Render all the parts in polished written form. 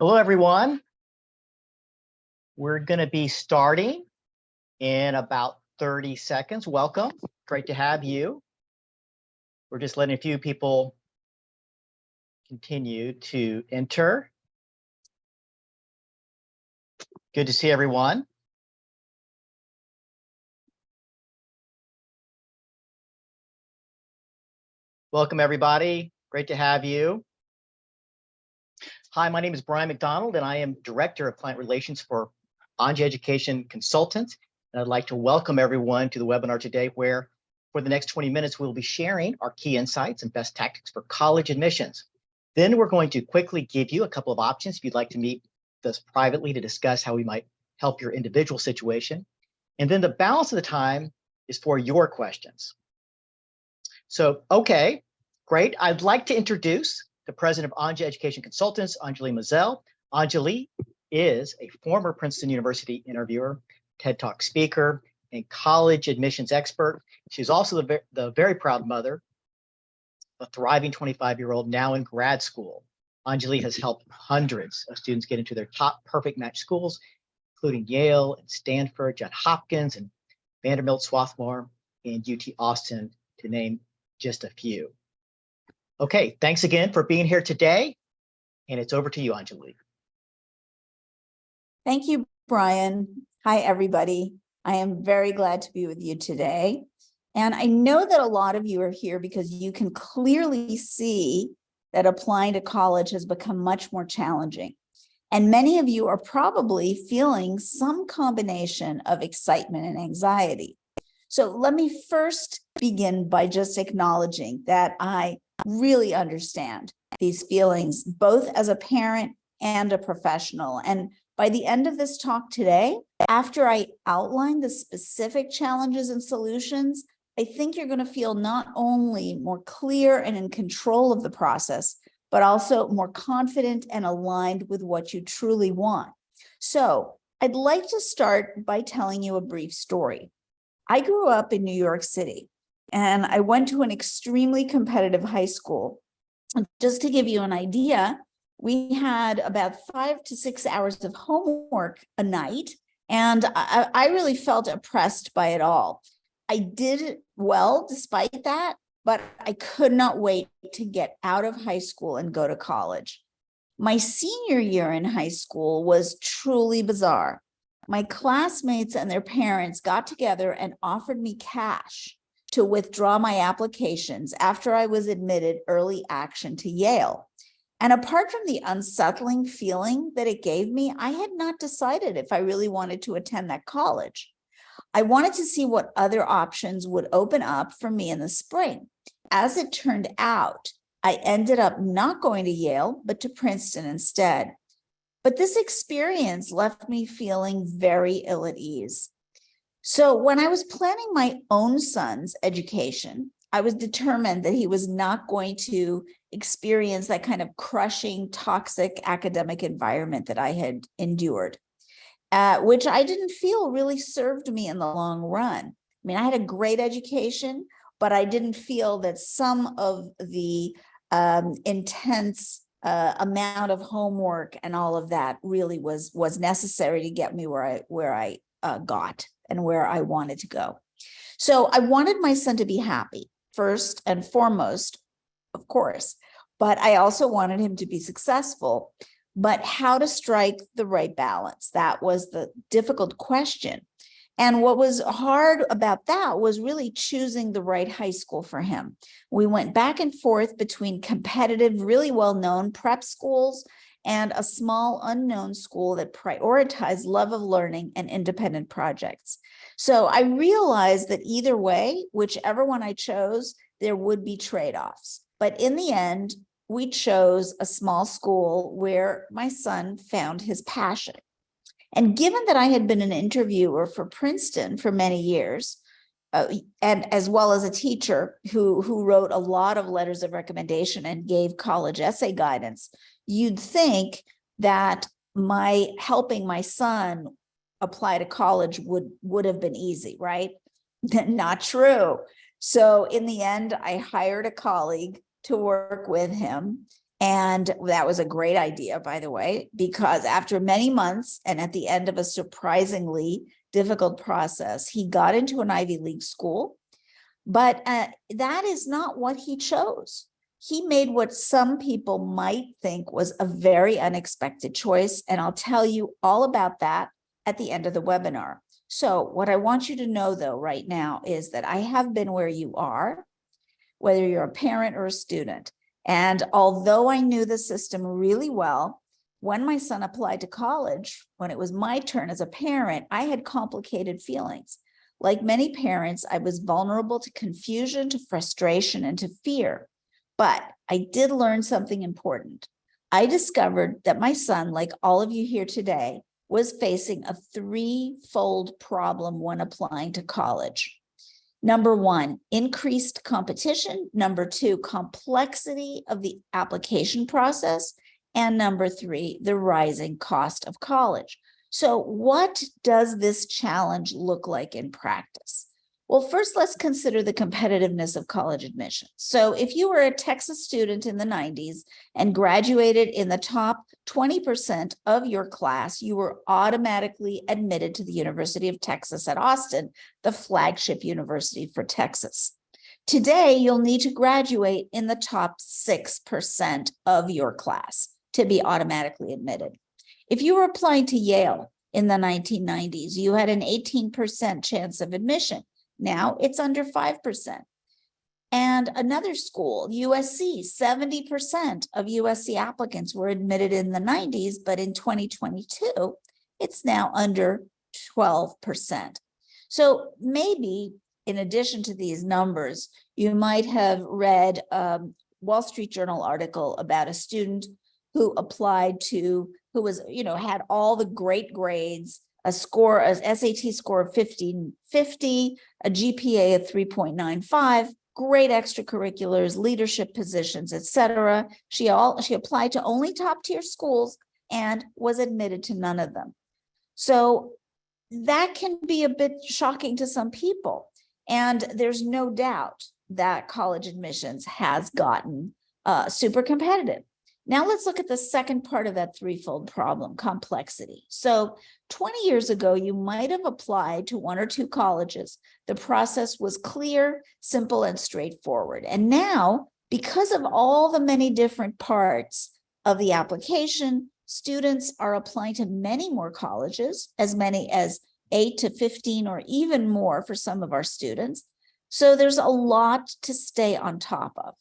Hello, everyone. We're going to be starting in about 30 seconds. Welcome. Great to have you. We're just letting a few people continue to enter. Good to see everyone. Welcome, everybody. Great to have you. Hi, my name is Brian McDonald, and I am Director of Client Relations for Anjali Education Consultant. And I'd like to welcome everyone to the webinar today, where for the next 20 minutes, we'll be sharing our key insights and best tactics for college admissions. Then we're going to quickly give you a couple of options if you'd like to meet us privately to discuss how we might help your individual situation. And then the balance of the time is for your questions. So, okay, great. I'd like to introduce the president of Anjali Education Consultants, Anjali Maazel. Anjali is a former Princeton University interviewer, TED Talk speaker, and college admissions expert. She's also the very proud mother of a thriving 25-year-old now in grad school. Anjali has helped hundreds of students get into their top perfect match schools, including Yale and Stanford, Johns Hopkins, and Vanderbilt, Swarthmore, and UT Austin, to name just a few. Okay, thanks again for being here today, and it's over to you, Anjali. Thank you, Brian. Hi, everybody. I am very glad to be with you today. And I know that a lot of you are here because you can clearly see that applying to college has become much more challenging. And many of you are probably feeling some combination of excitement and anxiety. So let me first begin by just acknowledging that I really understand these feelings, both as a parent and a professional. And by the end of this talk today, after I outline the specific challenges and solutions, I think you're going to feel not only more clear and in control of the process, but also more confident and aligned with what you truly want. So I'd like to start by telling you a brief story. I grew up in New York City, and I went to an extremely competitive high school. And just to give you an idea, we had about 5 to 6 hours of homework a night, and I really felt oppressed by it all. I did well despite that, but I could not wait to get out of high school and go to college. My senior year in high school was truly bizarre. My classmates and their parents got together and offered me cash to withdraw my applications after I was admitted early action to Yale. And apart from the unsettling feeling that it gave me, I had not decided if I really wanted to attend that college. I wanted to see what other options would open up for me in the spring. As it turned out, I ended up not going to Yale, but to Princeton instead. But this experience left me feeling very ill at ease. So when I was planning my own son's education, I was determined that he was not going to experience that kind of crushing, toxic academic environment that I had endured, which I didn't feel really served me in the long run. I mean, I had a great education, but I didn't feel that some of the intense amount of homework and all of that really was necessary to get me where I got and where I wanted to go. So I wanted my son to be happy first and foremost, of course, but I also wanted him to be successful. But how to strike the right balance? That was the difficult question. And what was hard about that was really choosing the right high school for him. We went back and forth between competitive, really well-known prep schools and a small unknown school that prioritized love of learning and independent projects. So I realized that either way, whichever one I chose, there would be trade-offs. But in the end, we chose a small school where my son found his passion. And given that I had been an interviewer for Princeton for many years, and as well as a teacher who wrote a lot of letters of recommendation and gave college essay guidance, you'd think that my helping my son apply to college would have been easy, right? Not true. So in the end, I hired a colleague to work with him. And that was a great idea, by the way, because after many months and at the end of a surprisingly difficult process, he got into an Ivy League school. But that is not what he chose. He made what some people might think was a very unexpected choice. And I'll tell you all about that at the end of the webinar. So what I want you to know, though, right now is that I have been where you are, whether you're a parent or a student. And although I knew the system really well, when my son applied to college, when it was my turn as a parent, I had complicated feelings. Like many parents, I was vulnerable to confusion, to frustration, and to fear. But I did learn something important. I discovered that my son, like all of you here today, was facing a threefold problem when applying to college. Number one, increased competition. Number two, complexity of the application process. And number three, the rising cost of college. So what does this challenge look like in practice? Well, first, let's consider the competitiveness of college admissions. So if you were a Texas student in the 90s and graduated in the top 20% of your class, you were automatically admitted to the University of Texas at Austin, the flagship university for Texas. Today, you'll need to graduate in the top 6% of your class to be automatically admitted. If you were applying to Yale in the 1990s, you had an 18% chance of admission. Now it's under 5%. And another school, USC, 70% of USC applicants were admitted in the 90s, but in 2022, it's now under 12%. So maybe in addition to these numbers, you might have read a Wall Street Journal article about a student who applied to, who was, had all the great grades, a SAT score of 1550, a GPA of 3.95, great extracurriculars, leadership positions, etc. She applied to only top tier schools and was admitted to none of them. So that can be a bit shocking to some people. And there's no doubt that college admissions has gotten super competitive. Now let's look at the second part of that threefold problem, complexity. So 20 years ago, you might have applied to one or two colleges. The process was clear, simple, and straightforward. And now, because of all the many different parts of the application, students are applying to many more colleges, as many as 8 to 15 or even more for some of our students. So there's a lot to stay on top of.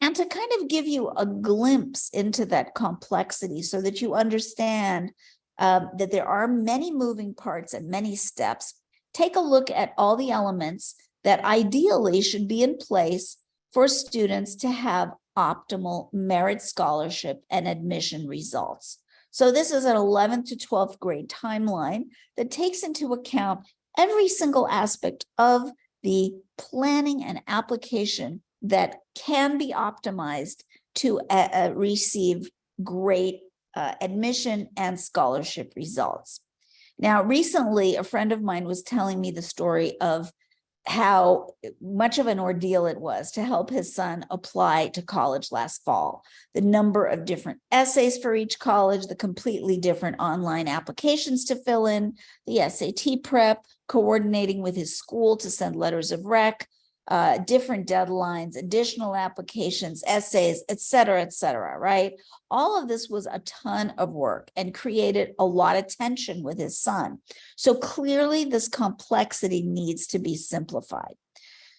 And to kind of give you a glimpse into that complexity so that you understand that there are many moving parts and many steps, take a look at all the elements that ideally should be in place for students to have optimal merit scholarship and admission results. So this is an 11th to 12th grade timeline that takes into account every single aspect of the planning and application that can be optimized to receive great admission and scholarship results. Now, recently, a friend of mine was telling me the story of how much of an ordeal it was to help his son apply to college last fall. The number of different essays for each college, the completely different online applications to fill in, the SAT prep, coordinating with his school to send letters of rec, different deadlines, additional applications, essays, et cetera, right? All of this was a ton of work and created a lot of tension with his son. So clearly this complexity needs to be simplified.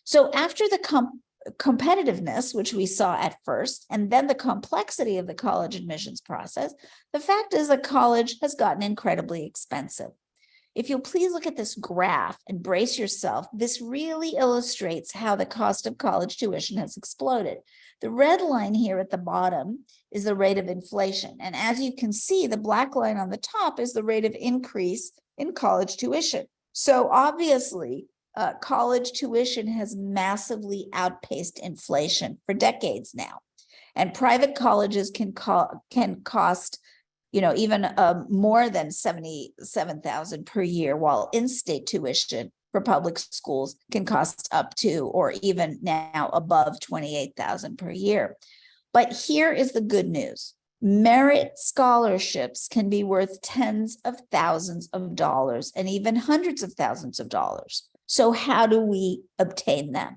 So after the competitiveness, which we saw at first, and then the complexity of the college admissions process, the fact is that college has gotten incredibly expensive. If you'll please look at this graph and brace yourself, this really illustrates how the cost of college tuition has exploded. The red line here at the bottom is the rate of inflation. And as you can see, the black line on the top is the rate of increase in college tuition. So obviously, college tuition has massively outpaced inflation for decades now. And private colleges can cost even more than $77,000 per year, while in-state tuition for public schools can cost up to or even now above $28,000 per year. But here is the good news. Merit scholarships can be worth tens of thousands of dollars and even hundreds of thousands of dollars. So how do we obtain them?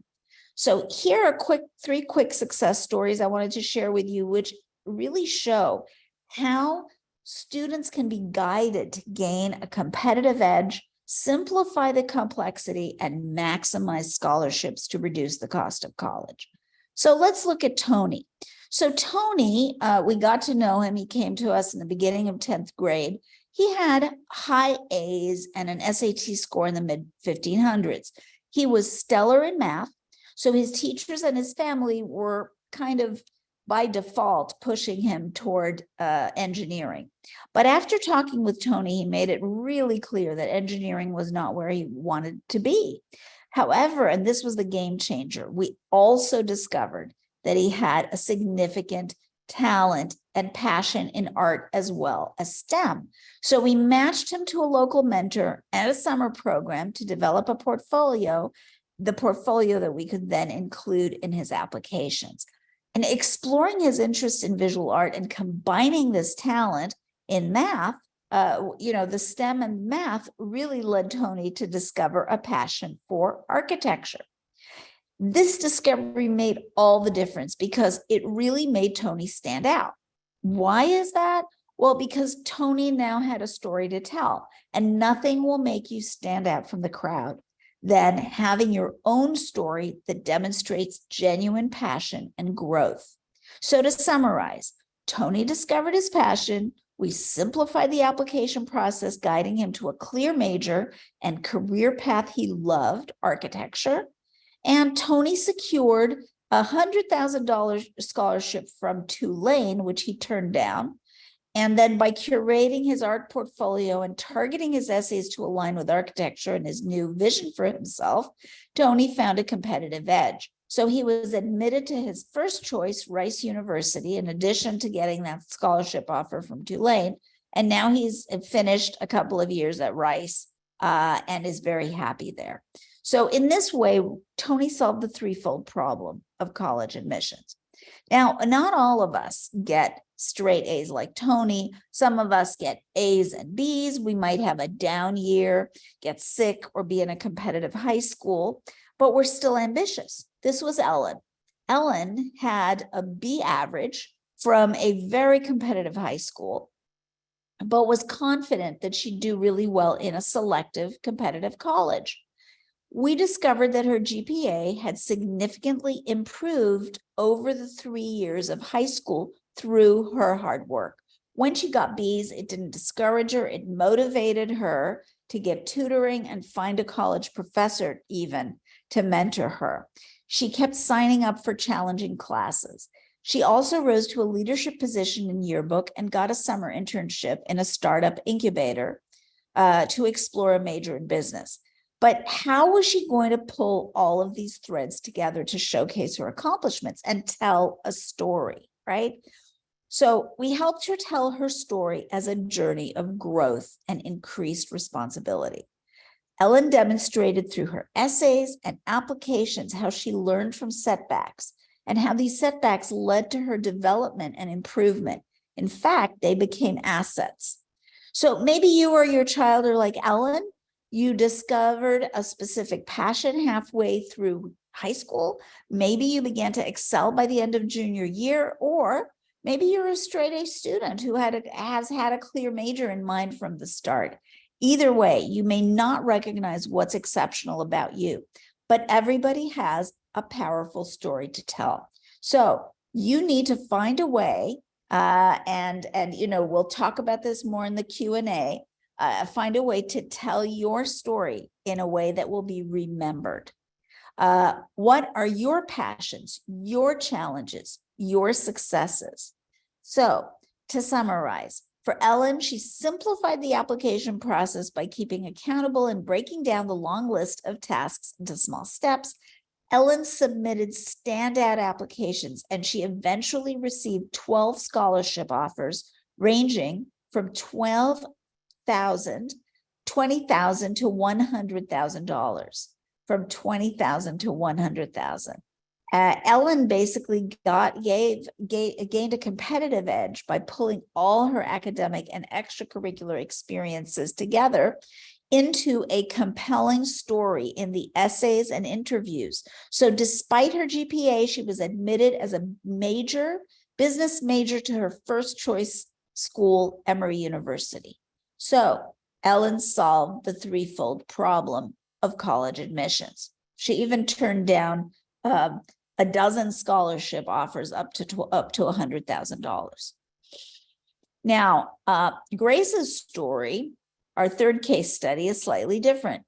So here are three quick success stories I wanted to share with you, which really show how students can be guided to gain a competitive edge, simplify the complexity, and maximize scholarships to reduce the cost of college. So let's look at Tony. So Tony, we got to know him. He came to us in the beginning of 10th grade. He had high A's and an SAT score in the mid 1500s. He was stellar in math. So his teachers and his family were kind of by default pushing him toward engineering. But after talking with Tony, he made it really clear that engineering was not where he wanted to be. However, and this was the game changer, we also discovered that he had a significant talent and passion in art as well as STEM. So we matched him to a local mentor and a summer program to develop a portfolio, the portfolio that we could then include in his applications. And exploring his interest in visual art and combining this talent in math, the STEM and math really led Tony to discover a passion for architecture. This discovery made all the difference because it really made Tony stand out. Why is that? Well, because Tony now had a story to tell, and nothing will make you stand out from the crowd than having your own story that demonstrates genuine passion and growth. So to summarize, Tony discovered his passion. We simplified the application process, guiding him to a clear major and career path he loved, architecture. And Tony secured a $100,000 scholarship from Tulane, which he turned down. And then by curating his art portfolio and targeting his essays to align with architecture and his new vision for himself, Tony found a competitive edge. So he was admitted to his first choice, Rice University, in addition to getting that scholarship offer from Tulane. And now he's finished a couple of years at Rice and is very happy there. So in this way, Tony solved the threefold problem of college admissions. Now, not all of us get straight A's like Tony. Some of us get A's and B's. We might have a down year, get sick, or be in a competitive high school, but we're still ambitious. This was Ellen. Ellen had a B average from a very competitive high school, but was confident that she'd do really well in a selective competitive college. We discovered that her GPA had significantly improved over the 3 years of high school through her hard work. When she got B's, it didn't discourage her. It motivated her to get tutoring and find a college professor even to mentor her. She kept signing up for challenging classes. She also rose to a leadership position in yearbook and got a summer internship in a startup incubator to explore a major in business. But how was she going to pull all of these threads together to showcase her accomplishments and tell a story, right? So we helped her tell her story as a journey of growth and increased responsibility. Ellen demonstrated through her essays and applications how she learned from setbacks and how these setbacks led to her development and improvement. In fact, they became assets. So maybe you or your child are like Ellen. You discovered a specific passion halfway through high school. Maybe you began to excel by the end of junior year, or maybe you're a straight A student who has had a clear major in mind from the start. Either way, you may not recognize what's exceptional about you, but everybody has a powerful story to tell. So you need to find a way, and we'll talk about this more in the Q&A. Find a way to tell your story in a way that will be remembered. What are your passions, your challenges, your successes? So to summarize, for Ellen, she simplified the application process by keeping accountable and breaking down the long list of tasks into small steps. Ellen submitted standout applications, and she eventually received 12 scholarship offers ranging from $20,000 to $100,000, from $20,000 to $100,000. Ellen basically gained a competitive edge by pulling all her academic and extracurricular experiences together into a compelling story in the essays and interviews. So despite her GPA, she was admitted as a business major to her first choice school, Emory University. So Ellen solved the threefold problem of college admissions. She even turned down a dozen scholarship offers up to $100,000. Now, Grace's story, our third case study, is slightly different.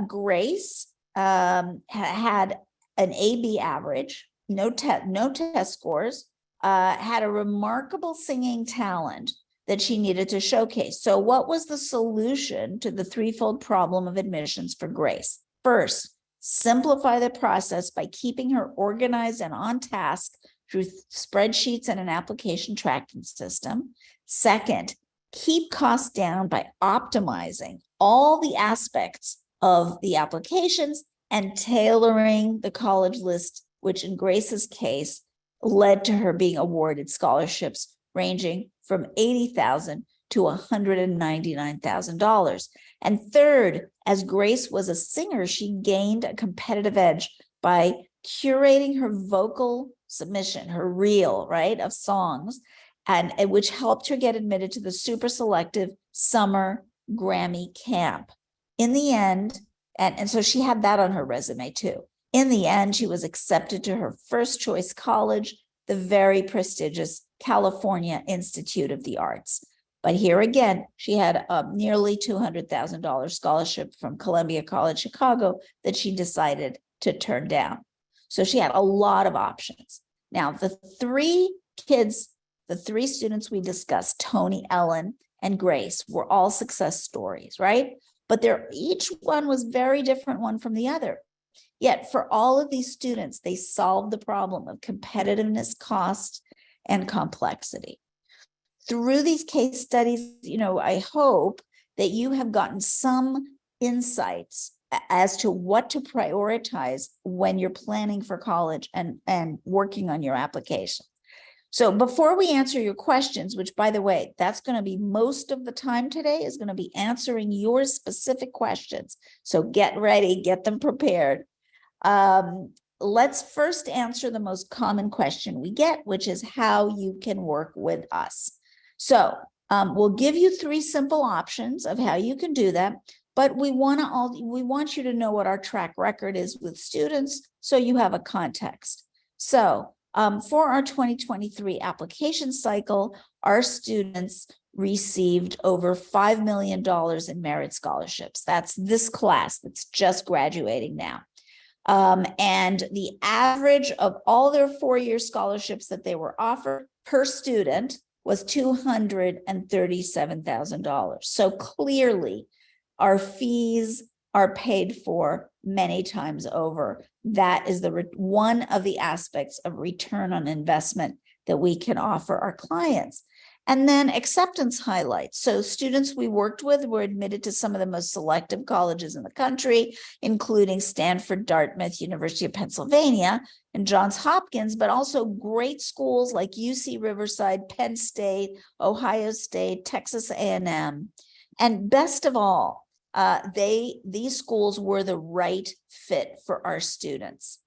Grace had an AB average, no test scores, had a remarkable singing talent that she needed to showcase. So what was the solution to the threefold problem of admissions for Grace? First, simplify the process by keeping her organized and on task through spreadsheets and an application tracking system. Second, keep costs down by optimizing all the aspects of the applications and tailoring the college list, which in Grace's case led to her being awarded scholarships ranging from $80,000 to $199,000. And third, as Grace was a singer, she gained a competitive edge by curating her vocal submission, her reel, right, of songs, and which helped her get admitted to the super selective summer Grammy camp. In the end, and so she had that on her resume too. In the end, she was accepted to her first choice college, the very prestigious California Institute of the Arts. But here again, she had a nearly $200,000 scholarship from Columbia College Chicago that she decided to turn down. So she had a lot of options. Now, the three students we discussed, Tony, Ellen, and Grace, were all success stories, right? But each one was very different one from the other. Yet for all of these students, they solved the problem of competitiveness, cost, and complexity. Through these case studies, I hope that you have gotten some insights as to what to prioritize when you're planning for college and working on your application. So before we answer your questions, which by the way, that's going to be most of the time today, is going to be answering your specific questions. So get ready, get them prepared. Let's first answer the most common question we get, which is how you can work with us. So we'll give you three simple options of how you can do that, but we want you to know what our track record is with students so you have a context. So for our 2023 application cycle, our students received over $5 million in merit scholarships. That's this class that's just graduating now. And the average of all their four-year scholarships that they were offered per student was $237,000. So clearly, our fees are paid for many times over. That is one of the aspects of return on investment that we can offer our clients. And then acceptance highlights. So students we worked with were admitted to some of the most selective colleges in the country, including Stanford, Dartmouth, University of Pennsylvania, and Johns Hopkins, but also great schools like UC Riverside, Penn State, Ohio State, Texas A&M. And best of all, these schools were the right fit for our students.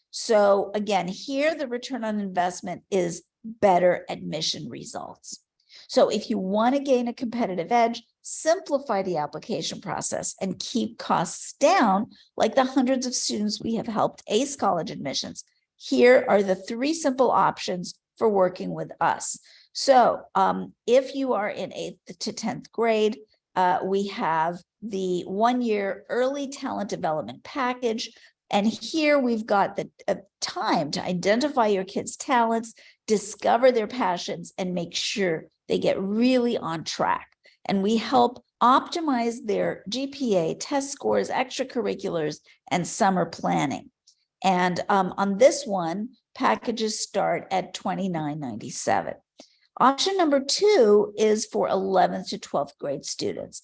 So again, here the return on investment is better admission results. So if you want to gain a competitive edge, simplify the application process and keep costs down, like the hundreds of students we have helped ace college admissions. Here are the three simple options for working with us. So if you are in 8th to 10th grade, we have the 1-year early talent development package. And here we've got the time to identify your kids' talents, discover their passions, and make sure they get really on track. And we help optimize their GPA, test scores, extracurriculars, and summer planning. And on this one, packages start at $29.97. Option number 2 is for 11th to 12th grade students.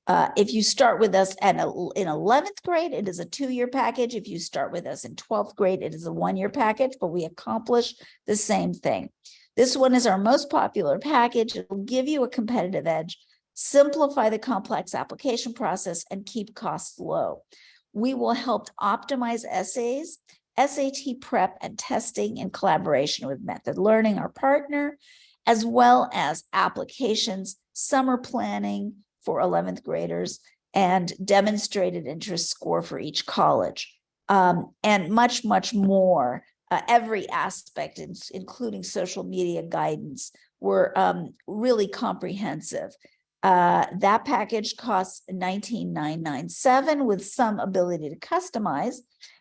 If you start with us in 11th grade, it is a 2-year package. If you start with us in 12th grade, it is a 1-year package, but we accomplish the same thing. This one is our most popular package. It will give you a competitive edge, simplify the complex application process, and keep costs low. We will help optimize essays, SAT prep, and testing in collaboration with Method Learning, our partner, as well as applications, summer planning for 11th graders, and demonstrated interest score for each college, and much, much more. Every aspect, including social media guidance, were really comprehensive. That package costs $19,997 with some ability to customize.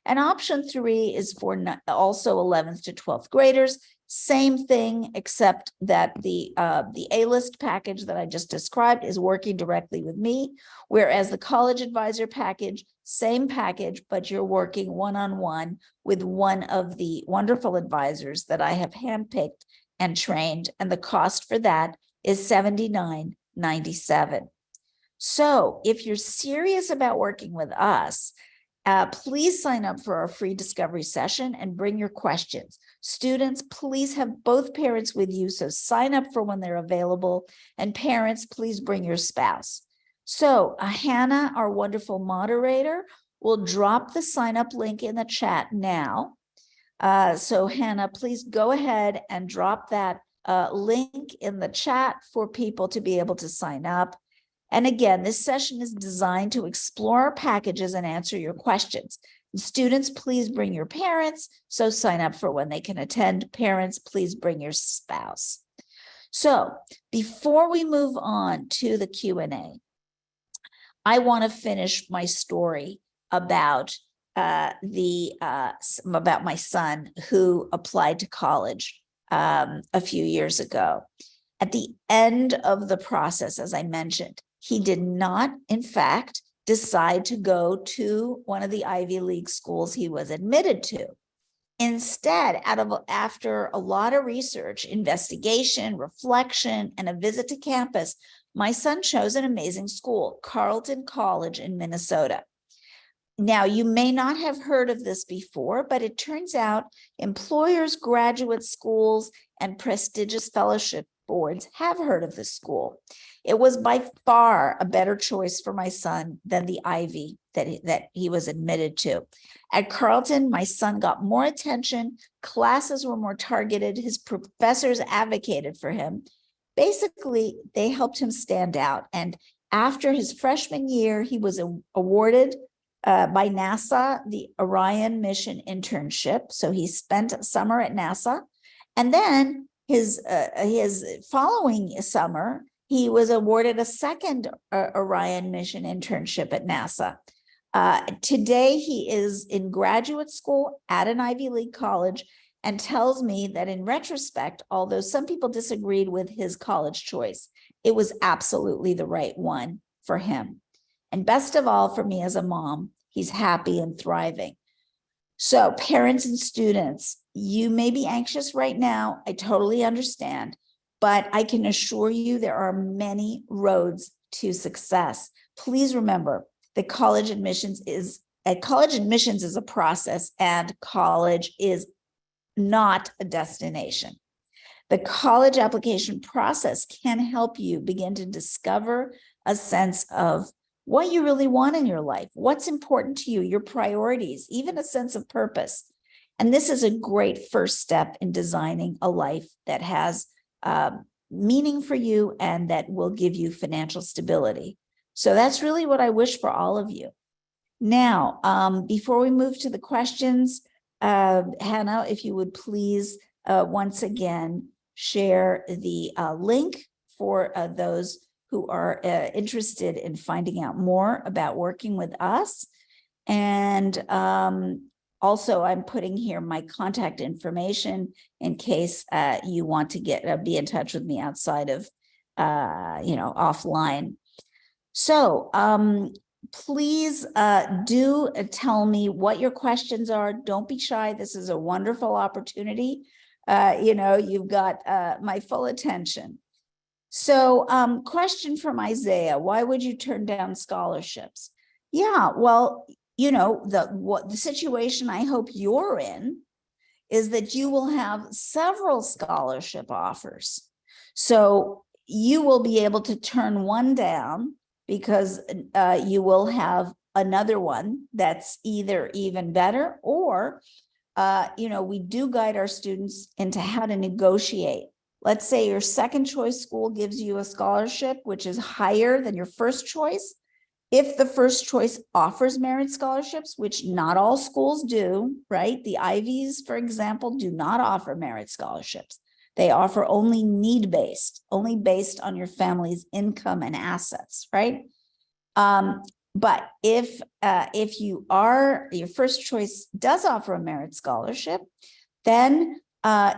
And option 3 is for also 11th to 12th graders. Same thing, except that the A-list package that I just described is working directly with me, whereas the college advisor package, same package, but you're working one-on-one with one of the wonderful advisors that I have handpicked and trained, and the cost for that is $79.97. So if you're serious about working with us, please sign up for our free discovery session and bring your questions. Students, please have both parents with you, so sign up for when they're available. And parents, please bring your spouse. So Hannah, our wonderful moderator, will drop the sign up link in the chat now. So Hannah, please go ahead and drop that link in the chat for people to be able to sign up. And again, this session is designed to explore our packages and answer your questions. Students, please bring your parents, so sign up for when they can attend. Parents, please bring your spouse. So before we move on to the Q&A, I want to finish my story about my son who applied to college a few years ago. At the end of the process, as I mentioned, he did not, in fact, decide to go to one of the Ivy League schools he was admitted to. Instead, after a lot of research, investigation, reflection, and a visit to campus, my son chose an amazing school, Carleton College in Minnesota. Now, you may not have heard of this before, but it turns out employers, graduate schools, and prestigious fellowship boards have heard of this school. It was by far a better choice for my son than the Ivy that he was admitted to. At Carleton, my son got more attention, classes were more targeted, his professors advocated for him. Basically, they helped him stand out. And after his freshman year, he was awarded by NASA the Orion mission internship. So he spent a summer at NASA. And then his following summer, he was awarded a second Orion mission internship at NASA. Today, he is in graduate school at an Ivy League college and tells me that in retrospect, although some people disagreed with his college choice, it was absolutely the right one for him. And best of all, for me as a mom, he's happy and thriving. So parents and students, you may be anxious right now. I totally understand, but I can assure you there are many roads to success. Please remember that college admissions is a process, and college is not a destination. The college application process can help you begin to discover a sense of what you really want in your life, what's important to you, your priorities, even a sense of purpose. And this is a great first step in designing a life that has meaning for you and that will give you financial stability. So that's really what I wish for all of you. Now, before we move to the questions, Hannah, if you would please once again share the link for those who are interested in finding out more about working with us. And also, I'm putting here my contact information in case you want to be in touch with me outside of, offline. So please do tell me what your questions are. Don't be shy. This is a wonderful opportunity. You've got my full attention. So, question from Isaiah, why would you turn down scholarships? Yeah, well, the situation I hope you're in is that you will have several scholarship offers. So you will be able to turn one down because you will have another one that's either even better or, we do guide our students into how to negotiate. Let's say your second choice school gives you a scholarship, which is higher than your first choice. If the first choice offers merit scholarships, which not all schools do, right? The Ivies, for example, do not offer merit scholarships. They offer only need-based, only based on your family's income and assets, right? But if your first choice does offer a merit scholarship, then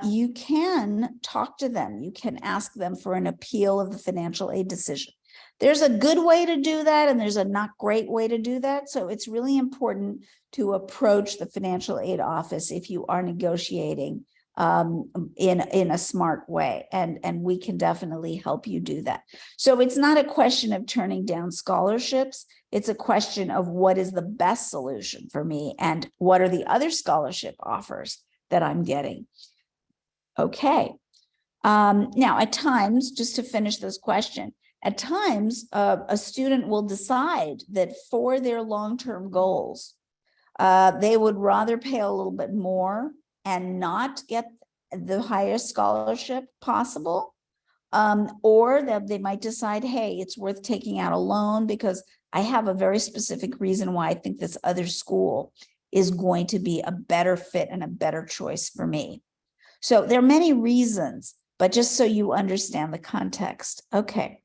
you can talk to them. You can ask them for an appeal of the financial aid decision. There's a good way to do that, and there's a not great way to do that. So it's really important to approach the financial aid office if you are negotiating in a smart way, and we can definitely help you do that. So it's not a question of turning down scholarships. It's a question of what is the best solution for me and what are the other scholarship offers that I'm getting. Okay. Now, at times, just to finish this question, at times, a student will decide that for their long-term goals, they would rather pay a little bit more and not get the highest scholarship possible, or that they might decide, hey, it's worth taking out a loan because I have a very specific reason why I think this other school is going to be a better fit and a better choice for me. So there are many reasons, but just so you understand the context. Okay.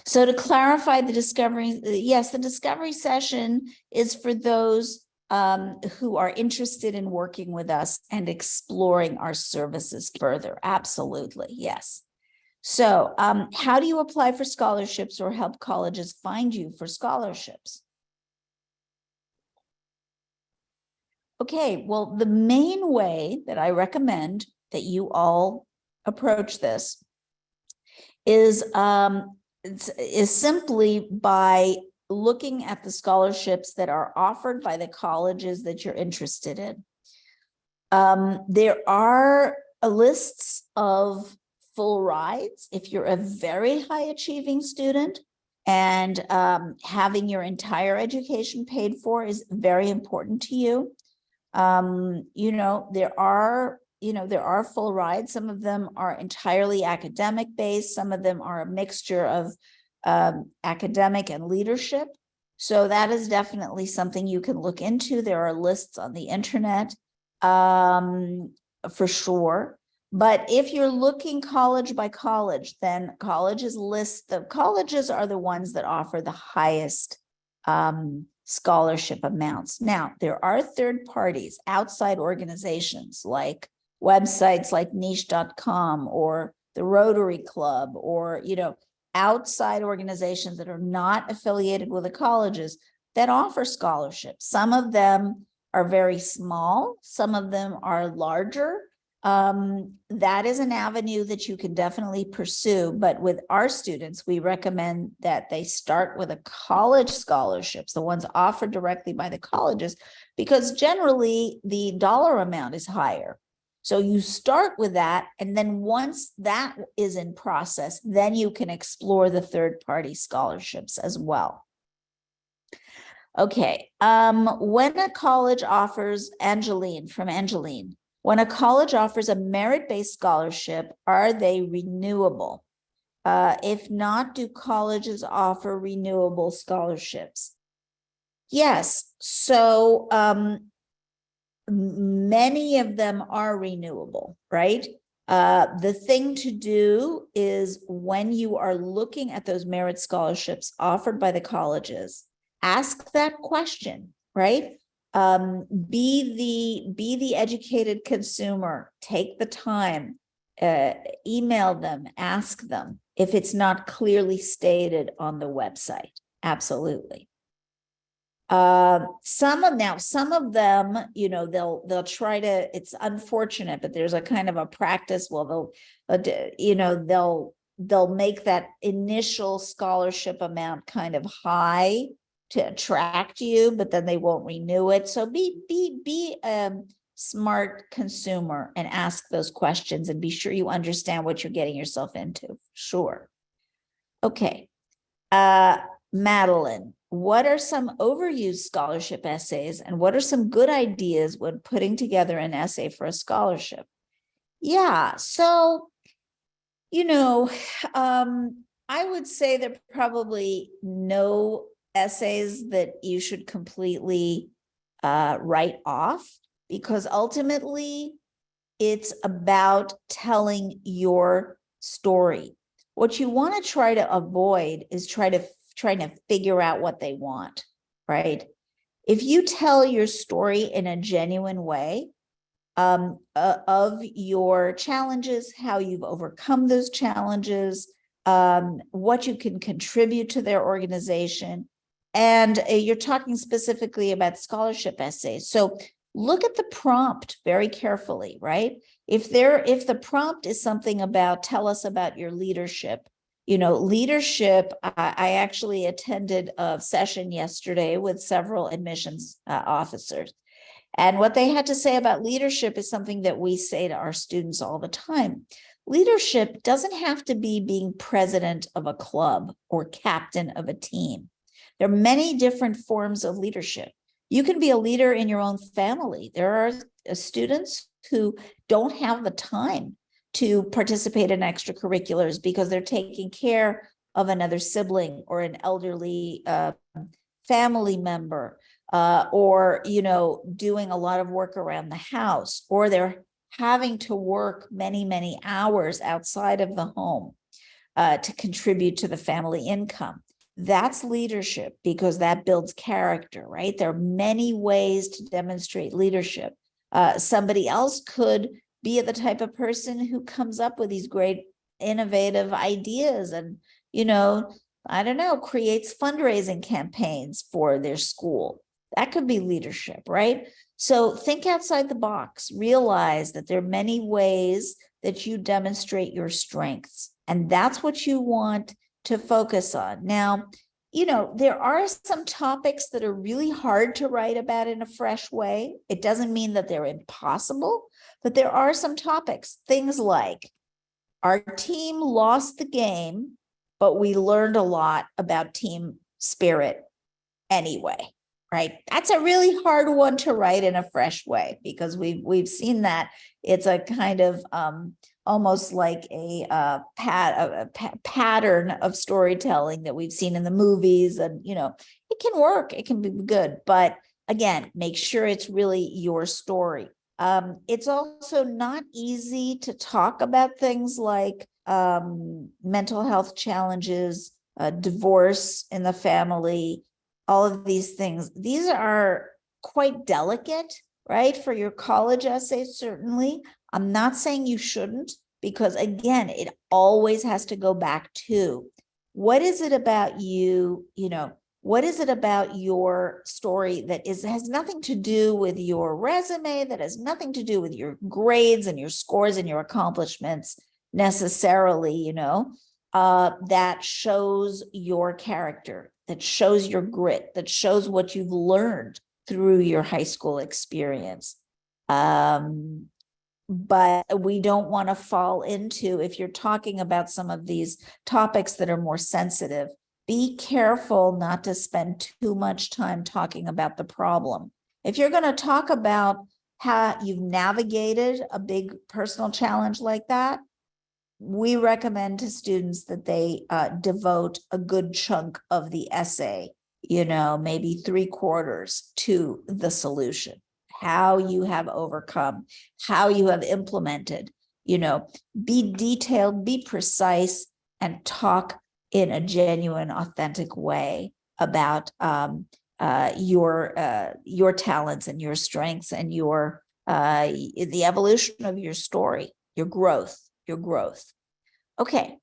So to clarify the discovery, yes, the discovery session is for those who are interested in working with us and exploring our services further. Absolutely, yes. So how do you apply for scholarships or help colleges find you for scholarships? Okay, well, the main way that I recommend that you all approach this is simply by looking at the scholarships that are offered by the colleges that you're interested in. There are lists of full rides if you're a very high achieving student, and having your entire education paid for is very important to you. There are full rides. Some of them are entirely academic based. Some of them are a mixture of academic and leadership. So that is definitely something you can look into. There are lists on the internet for sure. But if you're looking college by college, then colleges list the colleges are the ones that offer the highest scholarship amounts. Now, there are third parties, outside organizations like websites like niche.com or the Rotary Club, or, outside organizations that are not affiliated with the colleges that offer scholarships. Some of them are very small, some of them are larger. That is an avenue that you can definitely pursue, but with our students, we recommend that they start with a college scholarships, the ones offered directly by the colleges, because generally the dollar amount is higher. So you start with that, and then once that is in process, then you can explore the third-party scholarships as well. Okay, when a college offers, Angeline, when a college offers a merit-based scholarship, are they renewable? If not, do colleges offer renewable scholarships? Yes, so many of them are renewable, right? The thing to do is when you are looking at those merit scholarships offered by the colleges, ask that question, right? Be the educated consumer, take the time, email them, ask them if it's not clearly stated on the website. Absolutely. Some of them, they'll try to, it's unfortunate, but there's a kind of a practice. Well, they'll they'll make that initial scholarship amount kind of high to attract you, but then they won't renew it. So be smart consumer and ask those questions and be sure you understand what you're getting yourself into. Sure. Okay. Madeline, what are some overused scholarship essays and what are some good ideas when putting together an essay for a scholarship? Yeah, so, I would say there are probably no essays that you should completely write off, because ultimately it's about telling your story. What you want to try to avoid is trying to figure out what they want, right? If you tell your story in a genuine way, of your challenges, how you've overcome those challenges, what you can contribute to their organization. And you're talking specifically about scholarship essays. So look at the prompt very carefully, right? If the prompt is something about, tell us about your leadership, leadership, I actually attended a session yesterday with several admissions officers. And what they had to say about leadership is something that we say to our students all the time. Leadership doesn't have to be being president of a club or captain of a team. There are many different forms of leadership. You can be a leader in your own family. There are students who don't have the time to participate in extracurriculars because they're taking care of another sibling or an elderly family member. Or doing a lot of work around the house, or they're having to work many, many hours outside of the home to contribute to the family income. That's leadership, because that builds character, right? There are many ways to demonstrate leadership. Somebody else could be the type of person who comes up with these great innovative ideas and, creates fundraising campaigns for their school. That could be leadership, right? So think outside the box. Realize that there are many ways that you demonstrate your strengths, and that's what you want to focus on. Now, there are some topics that are really hard to write about in a fresh way. It doesn't mean that they're impossible, but there are some topics, things like our team lost the game, but we learned a lot about team spirit anyway. Right. That's a really hard one to write in a fresh way, because we've seen that it's a kind of almost like a pattern of storytelling that we've seen in the movies, and it can work, it can be good, but again, make sure it's really your story. It's also not easy to talk about things like mental health challenges, divorce in the family. All of these things, these are quite delicate, right? For your college essay, certainly. I'm not saying you shouldn't, because again, it always has to go back to what is it about you, what is it about your story that has nothing to do with your resume, that has nothing to do with your grades and your scores and your accomplishments necessarily, that shows your character, that shows your grit, that shows what you've learned through your high school experience. But we don't want to fall into, if you're talking about some of these topics that are more sensitive, be careful not to spend too much time talking about the problem. If you're going to talk about how you've navigated a big personal challenge like that, we recommend to students that they devote a good chunk of the essay, maybe 3/4 to the solution, how you have overcome, how you have implemented, be detailed, be precise, and talk in a genuine, authentic way about your talents and your strengths and the evolution of your story, your growth. Okay.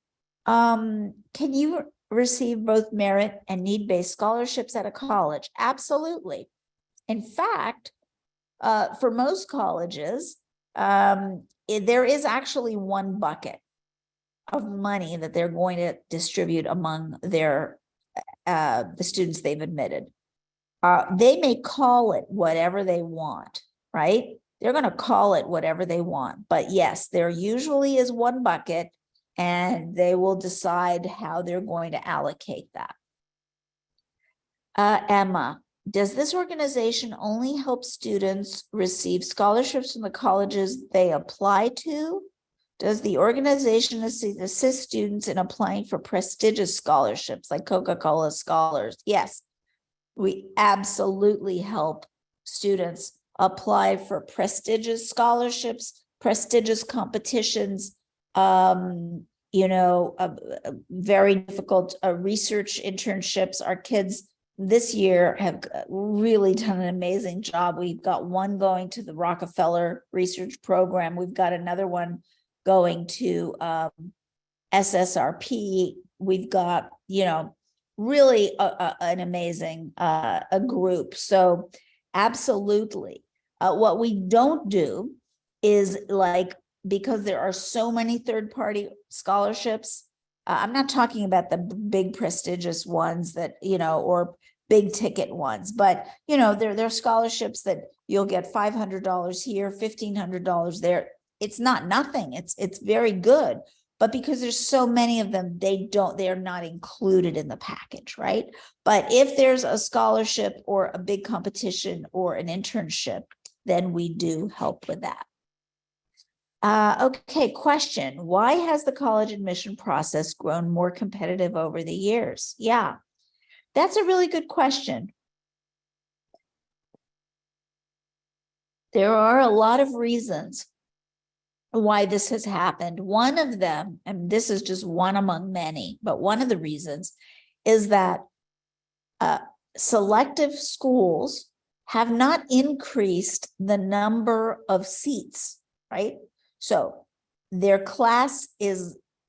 Can you receive both merit and need-based scholarships at a college? Absolutely. In fact, for most colleges, there is actually one bucket. of money that they're going to distribute among their the students they've admitted. They may call it whatever they want, right? They're going to call it whatever they want. But yes, there usually is one bucket, and they will decide how they're going to allocate that. Emma, does this organization only help students receive scholarships from the colleges they apply to? Does the organization assist students in applying for prestigious scholarships like Coca-Cola Scholars? Yes, we absolutely help students apply for prestigious scholarships, prestigious competitions, very difficult research internships. Our kids this year have really done an amazing job. We've got one going to the Rockefeller Research Program. We've got another one going to SSRP. We've got, really an amazing a group. So absolutely. What we don't do is, like, because there are so many third-party scholarships, I'm not talking about the big prestigious ones that, or big ticket ones, but there are scholarships that you'll get $500 here, $1,500 there. It's not nothing. It's very good. But because there's so many of them, they're not included in the package, right? But if there's a scholarship or a big competition or an internship, then we do help with that. Okay, question. Why has the college admission process grown more competitive over the years? Yeah, that's a really good question. There are a lot of reasons why this has happened. One of them, and this is just one among many, but one of the reasons is that selective schools have not increased the number of seats, right? So their class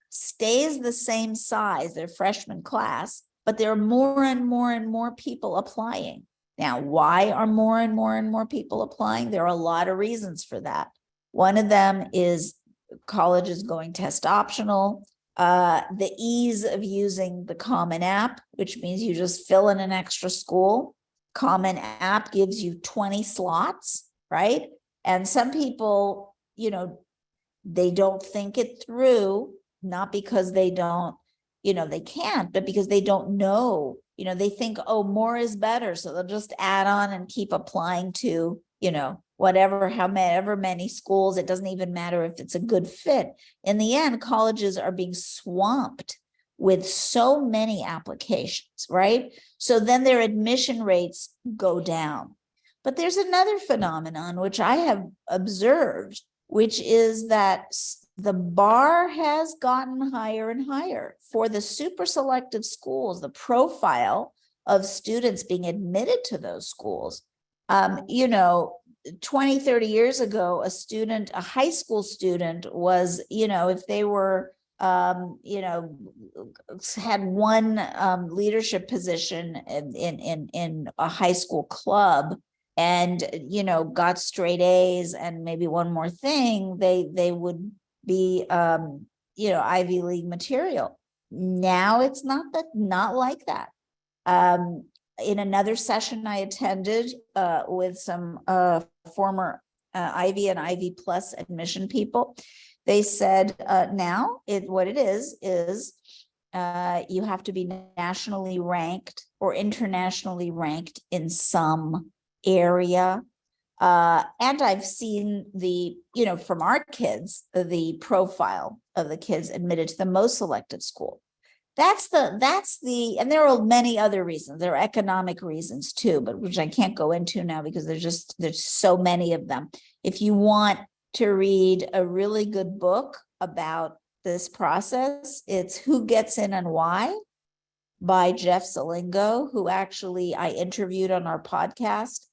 stays the same size, their freshman class, but there are more and more and more people applying. Now, why are more and more and more people applying? There are a lot of reasons for that. One of them is colleges going test optional, the ease of using the Common App, which means you just fill in an extra school. Common App gives you 20 slots, right? And some people, they don't think it through, not because they don't, they can't, but because they don't know, they think, oh, more is better. So they'll just add on and keep applying to, however many schools. It doesn't even matter if it's a good fit. In the end, colleges are being swamped with so many applications, right? So then their admission rates go down. But there's another phenomenon which I have observed, which is that the bar has gotten higher and higher for the super selective schools. The profile of students being admitted to those schools, 20, 30 years ago, a high school student was, if they were, had one leadership position in a high school club and, got straight A's and maybe one more thing, they would be, Ivy League material. Now it's not like that. In another session I attended with some former Ivy and Ivy Plus admission people, they said what it is you have to be nationally ranked or internationally ranked in some area. And I've seen from our kids, the profile of the kids admitted to the most selected school. That's the, and there are many other reasons. There are economic reasons too, but which I can't go into now because there's so many of them. If you want to read a really good book about this process, it's Who Gets In and Why by Jeff Salingo, who actually I interviewed on our podcast.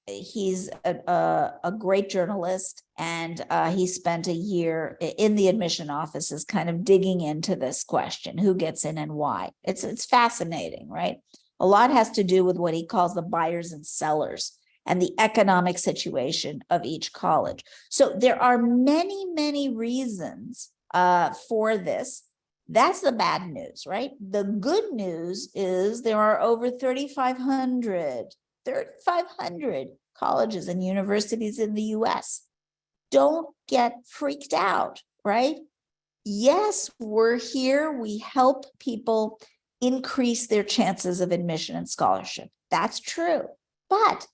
He's a great journalist, and he spent a year in the admission offices kind of digging into this question, who gets in and why. It's fascinating, right? A lot has to do with what he calls the buyers and sellers and the economic situation of each college. So there are many, many reasons for this. That's the bad news, right? The good news is there are over 3,500 colleges and universities in the US. Don't get freaked out, right? Yes, we're here. We help people increase their chances of admission and scholarship. That's true. But,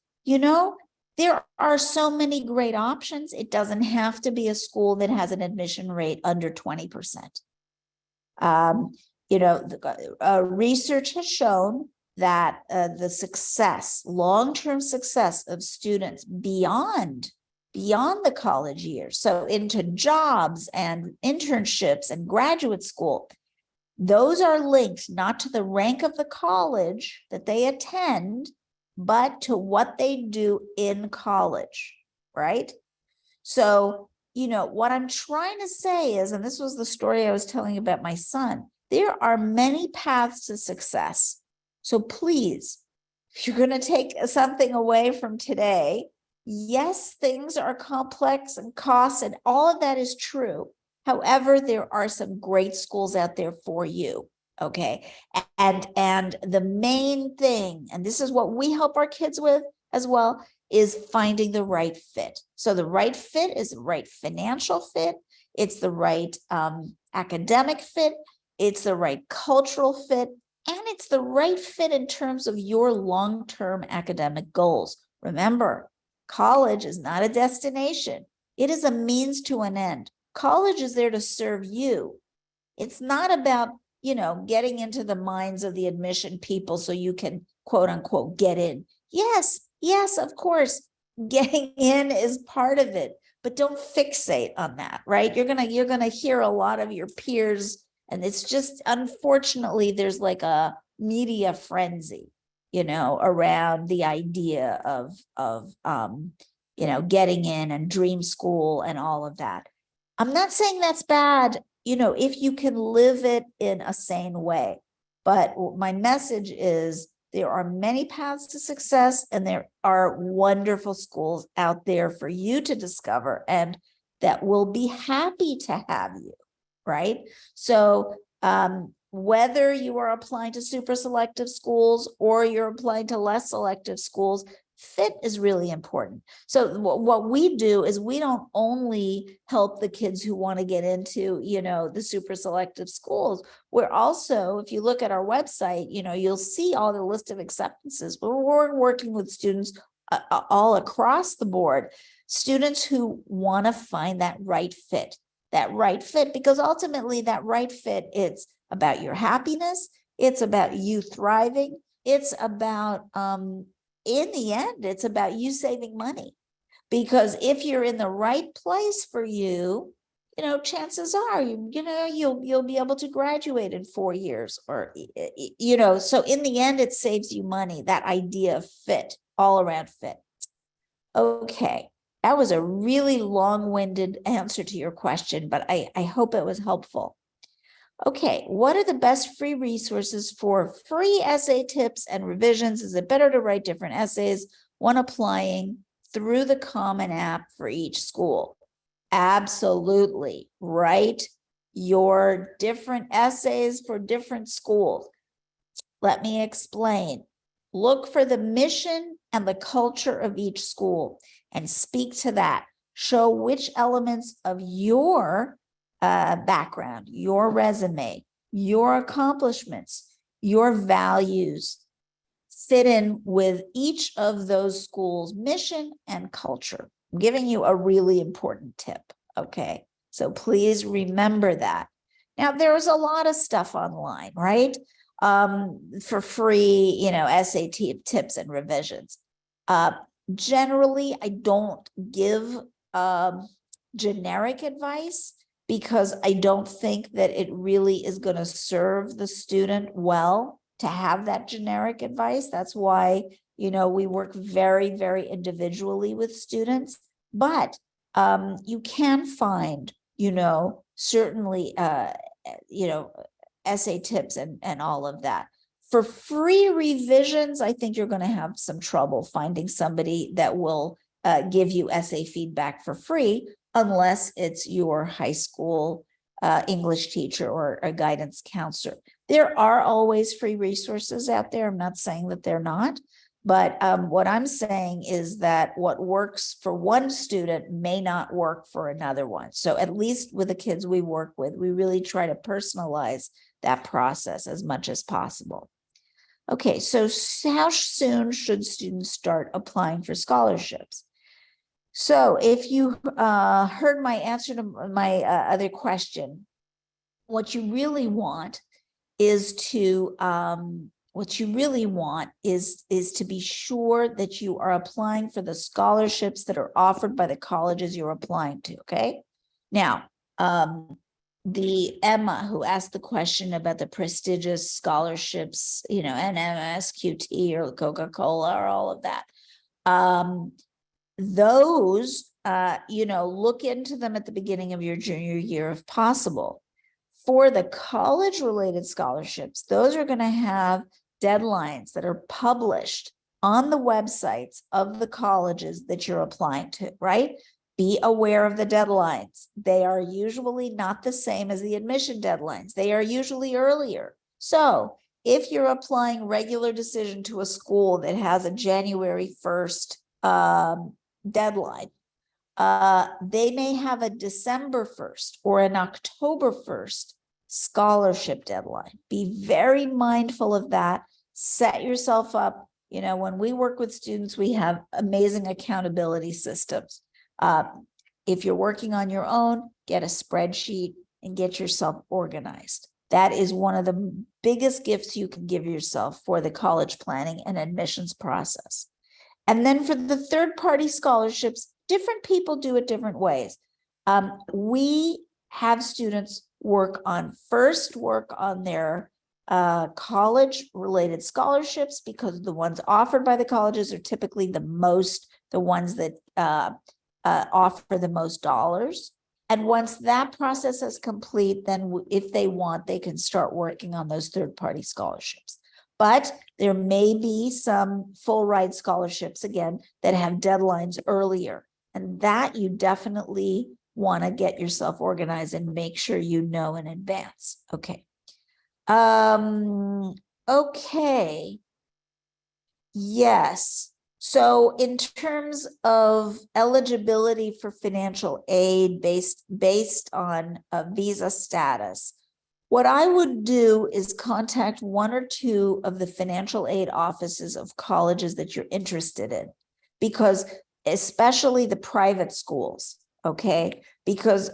there are so many great options. It doesn't have to be a school that has an admission rate under 20%. Research has shown that the success, long-term success of students beyond the college years, so into jobs and internships and graduate school, those are linked not to the rank of the college that they attend, but to what they do in college, right? So, what I'm trying to say is, and this was the story I was telling about my son, there are many paths to success. So please, if you're going to take something away from today, yes, things are complex and costs and all of that is true. However, there are some great schools out there for you. Okay. And the main thing, and this is what we help our kids with as well, is finding the right fit. So the right fit is the right financial fit. It's the right academic fit. It's the right cultural fit. And it's the right fit in terms of your long-term academic goals. Remember, college is not a destination. It is a means to an end. College is there to serve you. It's not about, getting into the minds of the admission people so you can, quote unquote, get in. Yes, of course, getting in is part of it, but don't fixate on that, right? You're gonna hear a lot of your peers, and it's just, unfortunately, there's like a media frenzy, around the idea of getting in and dream school and all of that. I'm not saying that's bad, if you can live it in a sane way. But my message is there are many paths to success, and there are wonderful schools out there for you to discover and that will be happy to have you, right? So whether you are applying to super selective schools or you're applying to less selective schools, fit is really important. So what we do is we don't only help the kids who want to get into, the super selective schools. We're also, if you look at our website, you'll see all the list of acceptances, but we're working with students all across the board, students who want to find that right fit, because ultimately that right fit, it's about your happiness. It's about you thriving. It's about, in the end, it's about you saving money, because if you're in the right place for you, chances are you'll be able to graduate in 4 years, or so in the end it saves you money. That idea of fit, all around fit. Okay, that was a really long-winded answer to your question, but I hope it was helpful. Okay, what are the best free resources for free essay tips and revisions? Is it better to write different essays when applying through the Common App for each school? Absolutely. Write your different essays for different schools. Let me explain. Look for the mission and the culture of each school and speak to that. Show which elements of your background, your resume, your accomplishments, your values fit in with each of those schools' mission and culture. I'm giving you a really important tip, okay? So please remember that. Now, there's a lot of stuff online, right? For free, essay tips and revisions. Generally, I don't give generic advice, because I don't think that it really is going to serve the student well to have that generic advice. That's why, we work very, very individually with students. But you can find, certainly, essay tips and all of that. For free revisions, I think you're going to have some trouble finding somebody that will give you essay feedback for free, unless it's your high school English teacher or a guidance counselor. There are always free resources out there. I'm not saying that they're not, but what I'm saying is that what works for one student may not work for another one. So at least with the kids we work with, we really try to personalize that process as much as possible. Okay, so how soon should students start applying for scholarships? So if you heard my answer to my other question, what you really want is to be sure that you are applying for the scholarships that are offered by the colleges you're applying to. Okay. Now, the Emma who asked the question about the prestigious scholarships, NMS, QT, or Coca-Cola, or all of that. Those, look into them at the beginning of your junior year if possible. For the college-related scholarships, those are going to have deadlines that are published on the websites of the colleges that you're applying to, right? Be aware of the deadlines. They are usually not the same as the admission deadlines. They are usually earlier. So if you're applying regular decision to a school that has a January 1st deadline, they may have a December 1st or an October 1st scholarship deadline. Be very mindful of that. Set yourself up. When we work with students, we have amazing accountability systems. If you're working on your own, get a spreadsheet and get yourself organized. That is one of the biggest gifts you can give yourself for the college planning and admissions process. And then for the third-party scholarships, different people do it different ways. We have students work on their college-related scholarships, because the ones offered by the colleges are typically the ones that offer the most dollars. And once that process is complete, then if they want, they can start working on those third-party scholarships. But there may be some full ride scholarships, again, that have deadlines earlier. And that you definitely want to get yourself organized and make sure you know in advance. Okay. Okay. Yes. So in terms of eligibility for financial aid based on a visa status, what I would do is contact one or two of the financial aid offices of colleges that you're interested in, because especially the private schools, okay? Because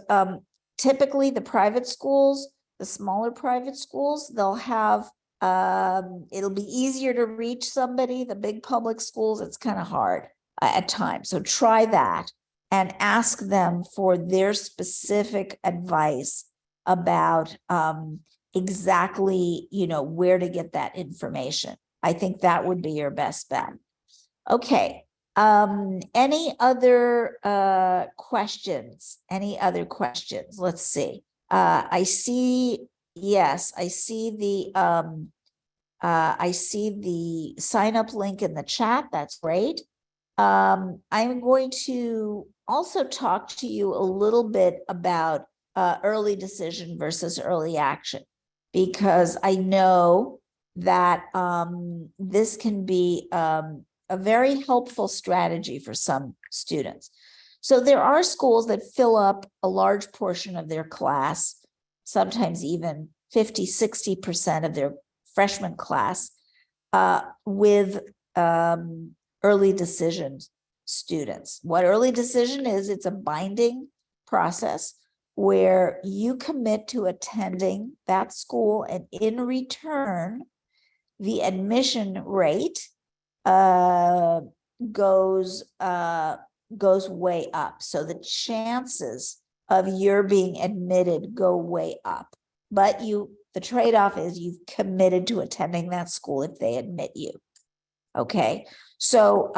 typically the private schools, the smaller private schools, they'll have, it'll be easier to reach somebody. The big public schools, it's kind of hard at times. So try that and ask them for their specific advice about exactly, where to get that information. I think that would be your best bet. Okay. Any other questions? Any other questions? Let's see. I see the sign up link in the chat. That's great. I'm going to also talk to you a little bit about early decision versus early action, because I know that this can be a very helpful strategy for some students. So there are schools that fill up a large portion of their class, sometimes even 50–60% of their freshman class with early decision students. What early decision is, it's a binding process where you commit to attending that school, and in return, the admission rate goes way up. So the chances of your being admitted go way up. But the trade-off is you've committed to attending that school if they admit you. Okay. So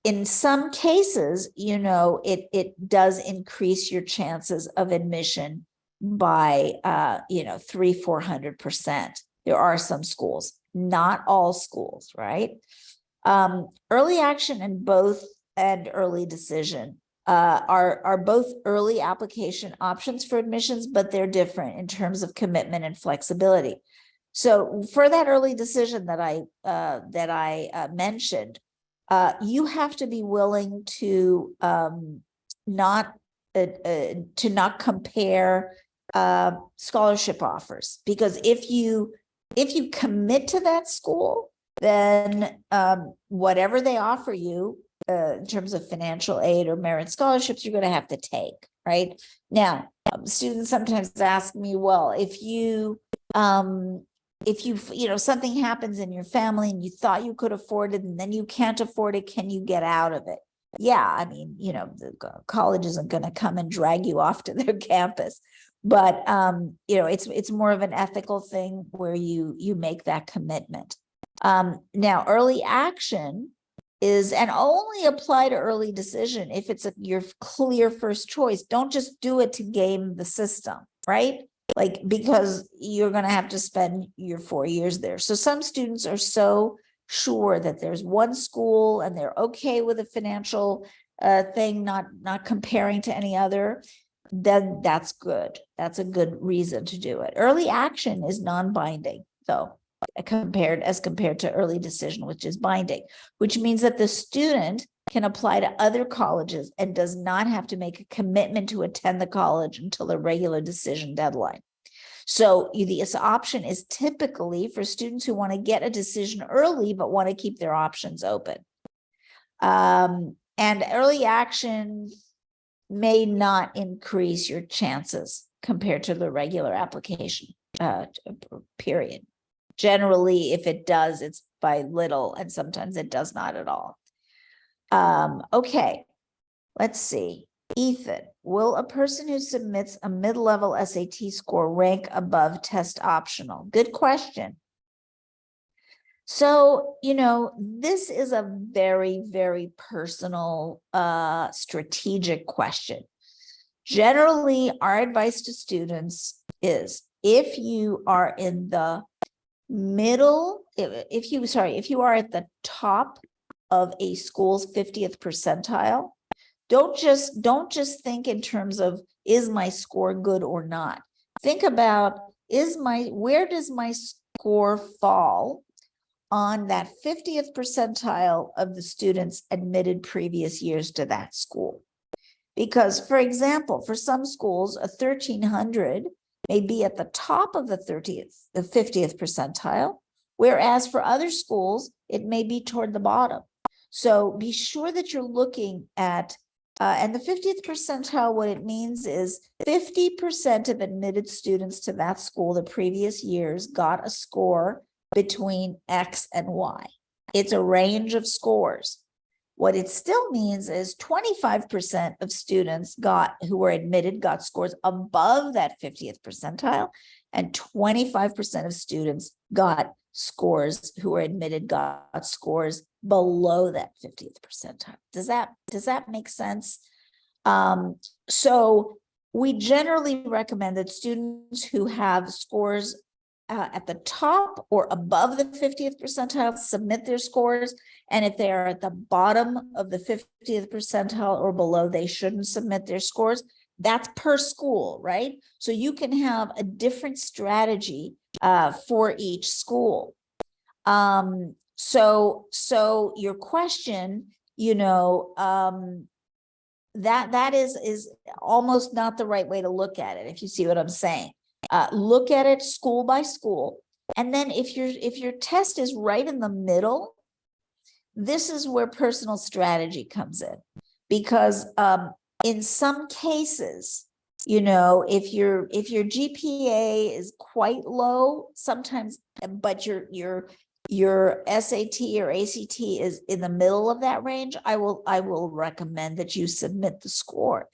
in some cases, it does increase your chances of admission by 300–400%. There are some schools, not all schools, right? Early action and early decision are both early application options for admissions, but they're different in terms of commitment and flexibility. So for that early decision that I mentioned, you have to be willing to not compare scholarship offers, because if you commit to that school, then whatever they offer you in terms of financial aid or merit scholarships, you're going to have to take. Right now, students sometimes ask me, well, if you something happens in your family and you thought you could afford it and then you can't afford it, can you get out of it? Yeah, I mean, the college isn't going to come and drag you off to their campus, but it's more of an ethical thing where you make that commitment. Now, early action is, and only apply to early decision if it's your clear first choice. Don't just do it to game the system, right? Like, because you're going to have to spend your 4 years there. So some students are so sure that there's one school and they're okay with a financial thing, not comparing to any other, then that's good. That's a good reason to do it. Early action is non-binding, though, as compared to early decision, which is binding, which means that the student can apply to other colleges and does not have to make a commitment to attend the college until the regular decision deadline. So this option is typically for students who want to get a decision early but want to keep their options open. And early action may not increase your chances compared to the regular application period. Generally, if it does, it's by little, and sometimes it does not at all. Okay, let's see. Ethan, will a person who submits a mid-level SAT score rank above test optional? Good question. So, this is a very, very personal, strategic question. Generally, our advice to students is, if you are in the middle, if you are at the top of a school's 50th percentile, don't just think in terms of, is my score good or not? Think about, where does my score fall on that 50th percentile of the students admitted previous years to that school? Because, for example, for some schools, a 1300 may be at the top of the 50th percentile, whereas for other schools, it may be toward the bottom. So be sure that you're looking at, and the 50th percentile, what it means is 50% of admitted students to that school the previous years got a score between X and Y. It's a range of scores. What it still means is 25% of students who were admitted got scores above that 50th percentile, and 25% of students got scores who were admitted got scores below that 50th percentile. Does that make sense? So we generally recommend that students who have scores at the top or above the 50th percentile submit their scores, and if they are at the bottom of the 50th percentile or below, they shouldn't submit their scores. That's per school, right? So you can have a different strategy for each school. So your question, that is almost not the right way to look at it, if you see what I'm saying. Look at it school by school, and then if your test is right in the middle, this is where personal strategy comes in, because in some cases, if your GPA is quite low sometimes, but your SAT or ACT is in the middle of that range, I will recommend that you submit the score.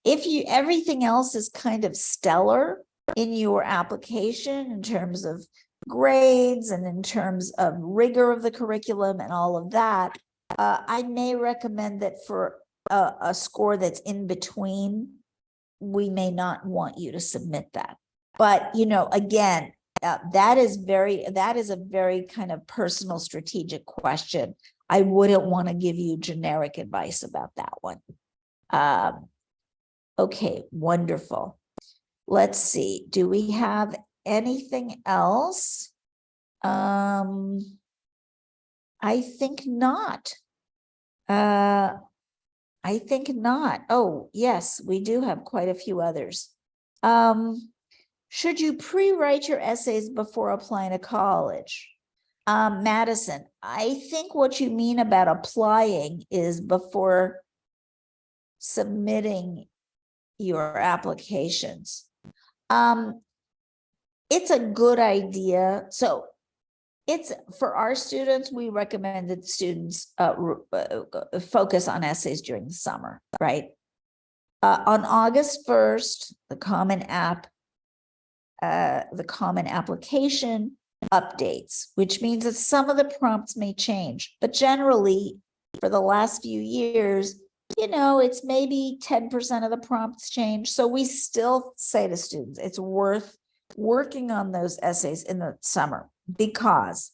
If everything else is kind of stellar in your application in terms of grades and in terms of rigor of the curriculum and all of that, I may recommend that for a score that's in between, we may not want you to submit that. But, again, that is a very kind of personal strategic question. I wouldn't want to give you generic advice about that one. Okay, wonderful. Let's see. Do we have anything else? I think not. I think not. Oh, yes, we do have quite a few others. Should you pre-write your essays before applying to college? Madison, I think what you mean about applying is before submitting your applications. It's a good idea. So it's for our students, we recommend that students focus on essays during the summer, right? On August 1st, the Common Application updates, which means that some of the prompts may change, but generally for the last few years, it's maybe 10% of the prompts change. So we still say to students, it's worth working on those essays in the summer because,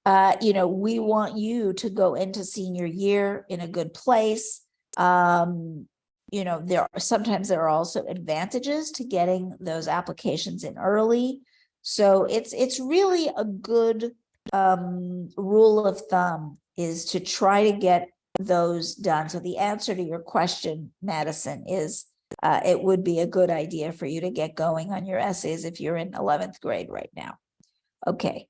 we want you to go into senior year in a good place. Sometimes there are also advantages to getting those applications in early. So it's really a good rule of thumb is to try to get those done. So the answer to your question, Madison, is it would be a good idea for you to get going on your essays if you're in 11th grade right now. Okay.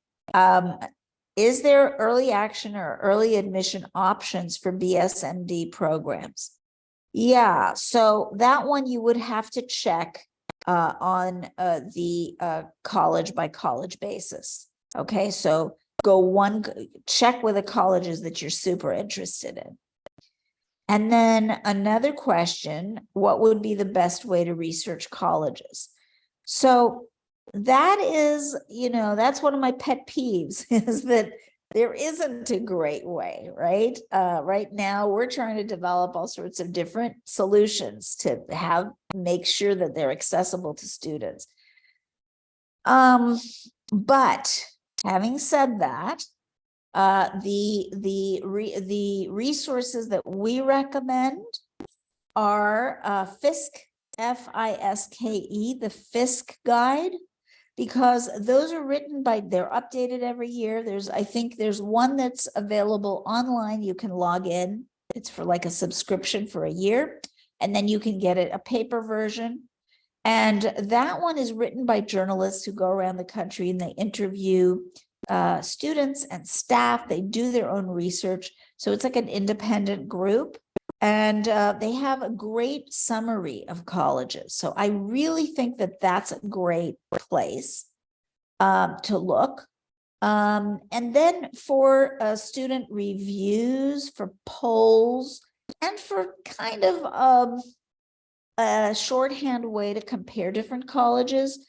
Is there early action or early admission options for BSMD programs? Yeah, so that one you would have to check on the college by college basis. Okay, so check with the colleges that you're super interested in. And then another question, what would be the best way to research colleges? So that is, that's one of my pet peeves is that there isn't a great way, right? Right now, we're trying to develop all sorts of different solutions to make sure that they're accessible to students. But having said that, the resources that we recommend are FISC, F-I-S-K-E, the FISC guide, because those are they're updated every year. I think there's one that's available online. You can log in. It's for like a subscription for a year, and then you can get a paper version. And that one is written by journalists who go around the country and they interview students and staff. They do their own research. So it's like an independent group. And they have a great summary of colleges. So I really think that that's a great place to look. And then for student reviews, for polls, and for kind of a shorthand way to compare different colleges,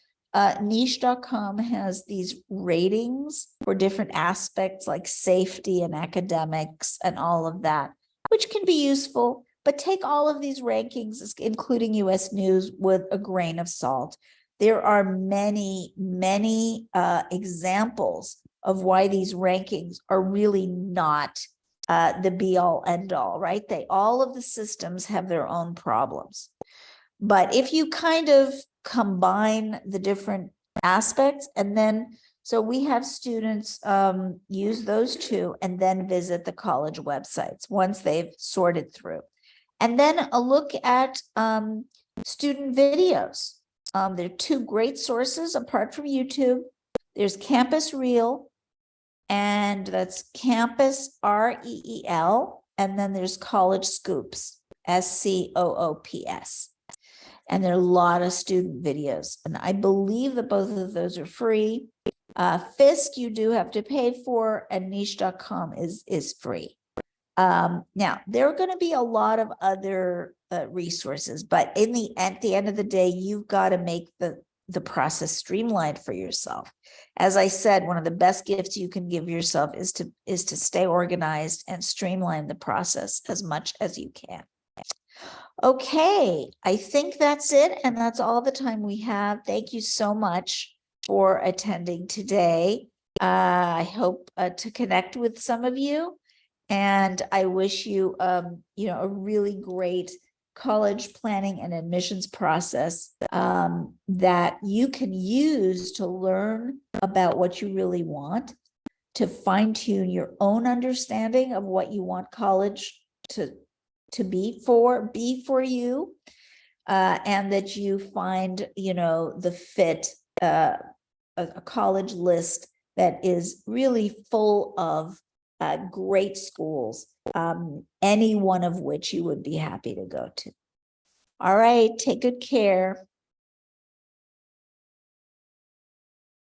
niche.com has these ratings for different aspects like safety and academics and all of that, which can be useful, but take all of these rankings, including US News, with a grain of salt. There are many, many examples of why these rankings are really not the be all end all, right? All of the systems have their own problems. But if you kind of combine the different aspects, and then so we have students use those two and then visit the college websites once they've sorted through. And then a look at student videos. There are two great sources apart from YouTube. There's Campus Reel, and that's Campus REEL, and then there's College Scoops, SCOOPS. And there are a lot of student videos. And I believe that both of those are free. FISC you do have to pay for, and niche.com is free. Now, there are going to be a lot of other resources, but at the end of the day, you've got to make the process streamlined for yourself. As I said, one of the best gifts you can give yourself is to stay organized and streamline the process as much as you can. Okay, I think that's it, and that's all the time we have. Thank you so much for attending today. I hope to connect with some of you, And I wish you, a really great college planning and admissions process that you can use to learn about what you really want, to fine tune your own understanding of what you want college to be for you, and that you find, the fit, a college list that is really full of great schools, any one of which you would be happy to go to. All right, take good care.